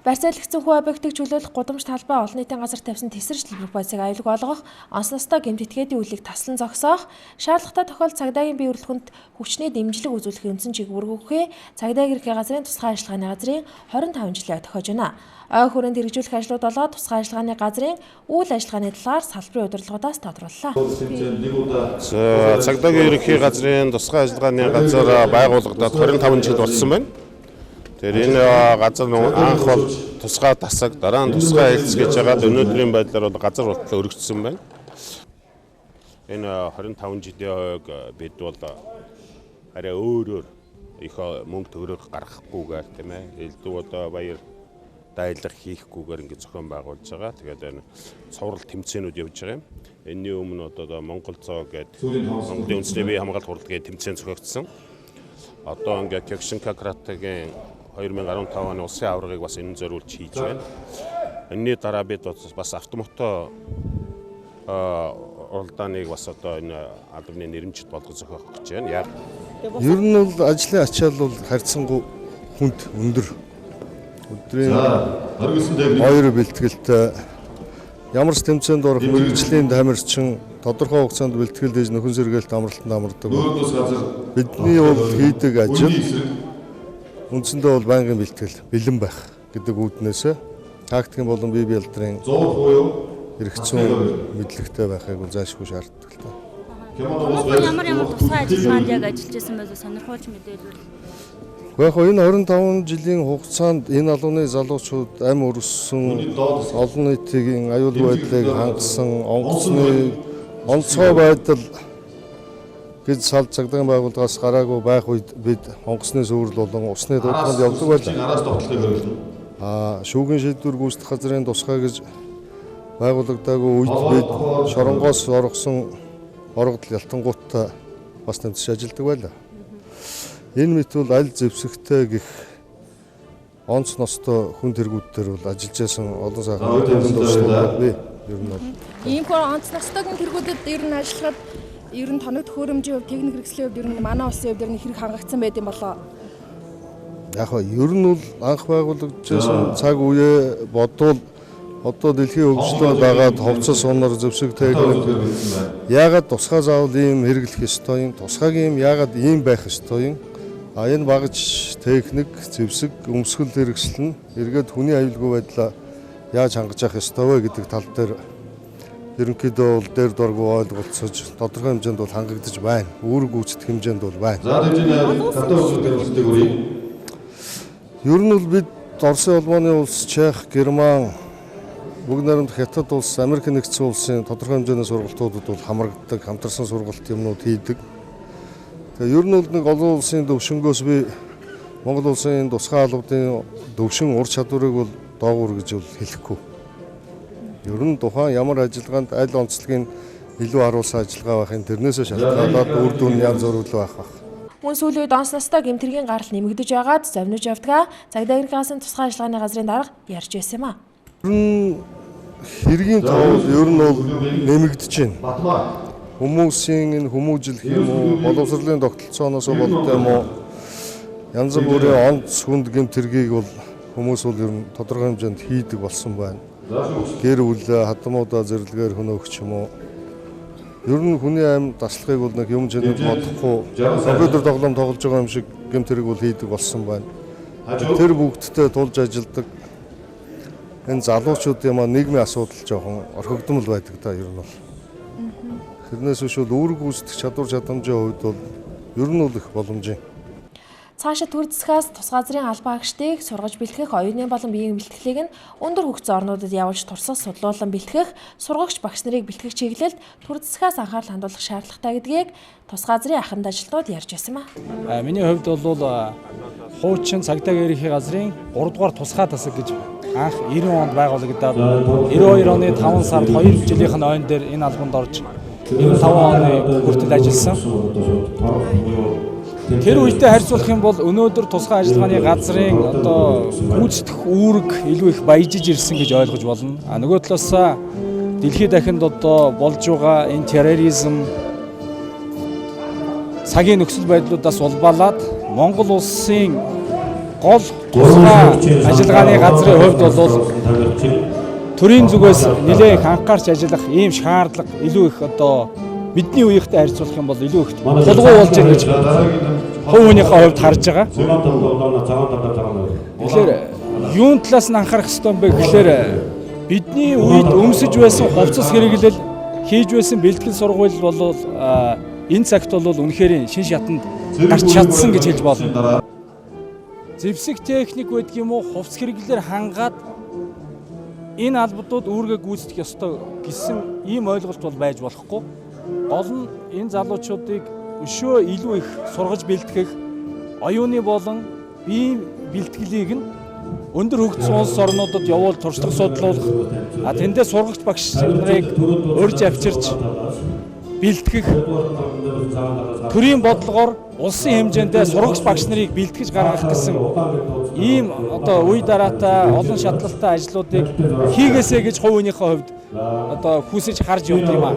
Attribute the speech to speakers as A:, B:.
A: Барьцаалагдсан хүү объектыг чөлөөлөх гудамж талбай олон нийтийн газар тавьсан тесрэж төлбөр байцааг аюулгүй болгох, онц ностой гэмт этгээдийн үйлийг таслан зогсоох, шаардлагатай тохиолдолд цагдаагийн бие үрэлхэнд хүчний дэмжлэг үзүүлэх үндсэн чиг бүргүүхээ цагдаагийн ерхий газрын тусгай ажиллагааны газрын 25 жилээр тохиож байна. Ой хүрээнд хэрэгжүүлэх ажлууд болоо тусгай ажиллагааны газрын үйл ажиллагааны талаар салбарын удирдлагуудаас тодрууллаа.
B: Цагдаагийн ерхий газрын тусгай ажиллагааны газар байгуулагдаад 25 жил болсон байна. Тэр энэ газар анх бол тусгай тасаг, дараа нь тусгай хэлц гэж байгаа өнөөдрийн байдлаар бол газар болтлоо өргөжсөн байна. Энэ 25 жилийн хойг бид бол арай өөрөөр их мөнгө төгрөг гаргахгүйгээр тийм ээ. Элдв одоо баяр дайлах хийхгүйгээр ингэ зохион байгуулж байгаа. Тэгээд энэ цуврал тэмцээнүүд явж байгаа юм. Энэний өмнө одоо Монгол цоо гэдэг Монголын үндэсний бие хамгаалалт хурлын тэмцээн зохиогдсон. Одоо ингээ Кёкшинка Каратагийн 2015 оны улсын аваргыг бас энэ зориулж хийж байна. Энэний дараа бид бас автомото уралдааныг бас одоо энэ албаны нэрмжид болгож зохиох гэж байна.
C: Ер нь бол ажлын ачаал бол харьцангуй хүнд өндөр. Өдрийн 2 бэлтгэлтэй ямар ч тэмцээнд орох мэргэжлийн тамирчин тодорхой хугацаанд бэлтгэл хийж нөхөн сэргээлт амралтанд амардаг. Бидний бол хийдэг ажил үндсэндээ бол байнгын бэлтгэл бэлэн байх гэдэг үүднээс тактикийн болон бие биедрын хэрэгцээ мэдлэгтэй байхыг заашгүй шаарддаг л да.
D: Ямар тусгай ажиллагаанд яг ажиллаж байсан байл сонирхолж мэдээлвэл.
C: Гэхдээ энэ 25 жилийн хугацаанд энэ албаны залуучууд амь өрссөн олон нийтийн аюулгүй байдлыг хангасан онгоцны онцгой байдал гэж салж цагдаагийн байгууллагаас гараагүй байх үед бид онгоцны сүрэл болон усны дуудлаганд явдаг байлаа. Шүүгийн шийдвэр гүйцэтгэх газрын тусгай гэж байгуулагдаагүй үед бид шоронгоос оргосон оргодол ялтангууттай бас тэмцэж ажилладаг байлаа. Энэ мэт бол аль зэвсэгтэй гих онц ностой хүн тэргүүд дээр бол ажиллаж байсан олон сайхан төлөвлөлт тусламж бий. Ер нь бол
A: ийм хөр онц ностой хүн тэргүүдэд ер нь ажиллахад ер нь тоног төхөөрөмжийн хувьд техник хэрэгслийн хувьд ер нь манай улсын хувьд ер нь хэрэг хангагдсан байд юм болоо.
C: Яг ер нь бол анх байгуулагдсан цаг үеэ бодвол одоо дэлхийн хөгжлөөр дагаад ховцос сунаар зэвсэг техник яагаад тусгай заавал ийм хэрэглэх ёстой юм, тусгайгийн юм яагаад ийм байх ёстой юм. Энэ багж техник зэвсэг өмсгөл хэрэгсэл нь эргээд хүний аюулгүй байдлаа яаж хангаж явах ёстой вэ гэдэг тал дээр ерөнхийдөө бол дээр дургүй ойлголцож тодорхой хэмжээнд бол хангагдаж байна. Үүрэг гүйцэтгэх хэмжээнд бол байна. Ер нь бол бид Оросын улманы улс, Чех, Герман, бүгд найрамдах Хятад улс, Америк нэгдсэн улсын тодорхой хэмжээний сургалтуудад бол хамрагддаг, хамтарсан сургалт юмнууд хийдэг. Тэгээ ер нь бол нэг олон улсын төвшнгөөс би Монгол улсын тусгай албадын төвшин ур чадварыг бол доогуур гэж бол хэлэхгүй. Ер нь тухайн ямар ажиллагаанд аль онцлогийг илүү харуулсан ажиллагаа байхын тэрнээсээ шалтгаалаад үр дүн янз бүр байх.
A: Мөн сүүлийн үед онц ностой гэмтэргийн гарал нэмэгдэж байгаад зовниж явдгаа цагдаагийн газрын тусгай ажиллагааны газрын дарга ярьж байсан юм а.
C: Ер нь хэргийн тав ер нь бол нэмэгдэж байна. Хүмүүсийн энэ хүмүүжлэх юм уу, боловсролын тогтолцооноос болтой юм уу, янз бүрийн онц хүнд гэмтэргийг бол хүмүүс бол ер нь тодорхой хэмжээнд хийдэг болсон байна. Гэр бүл хадмуудаа зэрлэгээр хөнөөгч юм уу. Ер нь хүний амь даслахыг бол нэг юм жинэд бодохгүй компьютер тоглоом тоглож байгаа юм шиг гэмтэрэг бол хийдэг болсон байна. Тэр бүгдтэй тулж ажилдаг энэ залуучуудын маань нийгмийн асуудал жоохон орхигдмол байдаг да ер нь бол. Тэрнээс биш бол үүрэг гүйцэтгэх чадвар чадамжийн хувьд бол ер нь бол их боломжийн.
A: Цаашид төр засгаас тус газрын албан агштыг сургаж бэлтгэх, оюуны болон биеийн бэлтгэлийг нь өндөр хөгцсөн орнуудад явуулж турсах, судлуулан бэлтгэх, сургагч багш нарыг бэлтгэх чиглэлд төр засгаас анхаарал хандуулах шаардлагатай гэдгийг тус газрын аханд ажилтнууд ярьж байсан ба.
E: Миний хувьд бол хуучин цагдаагийн ерхий газрын 3 дугаар тусгай тасаг гэж анх 90 онд байгуулагдаад 92 оны 5 сард 2 жилийнх нь ойн дээр энэ албанд орж 95 оны хүртэл ажилласан. Тэр үедээ харьцуулах юм бол өнөөдөр тусгай ажиллагааны газрын одоо гүйцэтгэх үүрэг илүү их баяжиж ирсэн гэж ойлгож болно. Нөгөө талаас дэлхийд дахинд одоо болж байгаа энэ терроризм цагийн нөхцөл байдлуудаас улбалаад Монгол улсын гол тусгай ажиллагааны газрын хувьд бол төрийн зүгээс нэлээд их анхаарч ажиллах ийм шаардлага илүү их одоо бидний үеийнхтэй харьцуулах юм бол илүү их тулгуу болж байна гэж хувь хүнийхээ хувьд харж байгаа. Тэгэхээр юун талаас нь анхаарах хэрэгтэй юм бэ гэхээр бидний үед өмсөж байсан хувцас хэрэглэл хийж байсан бэлтгэл сургууль бол энэ цагт бол үнэхээр шин шатанд гарч чадсан гэж хэлж болно. Зэвсэг техник байдаг юм уу хувцас хэрэглэлээр хангаад энэ албадууд үүргээ гүйцэтгэх ёстой гэсэн ийм ойлголт бол байж болохгүй. Гол нь энэ залуучуудыг өшөө илүү их сургаж бэлтгэх, оюуны болон биеийн бэлтгэлийг нь өндөр хөгжсөн улс орнуудад явуул туршлага судлуулах, тэндээ сургагч багш нарыг урьж авчирч бэлтгэх, төрийн бодлогоор улсын хэмжээндээ сургагч багш нарыг бэлтгэж гаргах гэсэн ийм одоо үе дараатай олон шатлалтай ажлуудыг хийгээсэй гэж хувь хүнийхээ хувьд одоо хүсэж харж явдаг юм аа.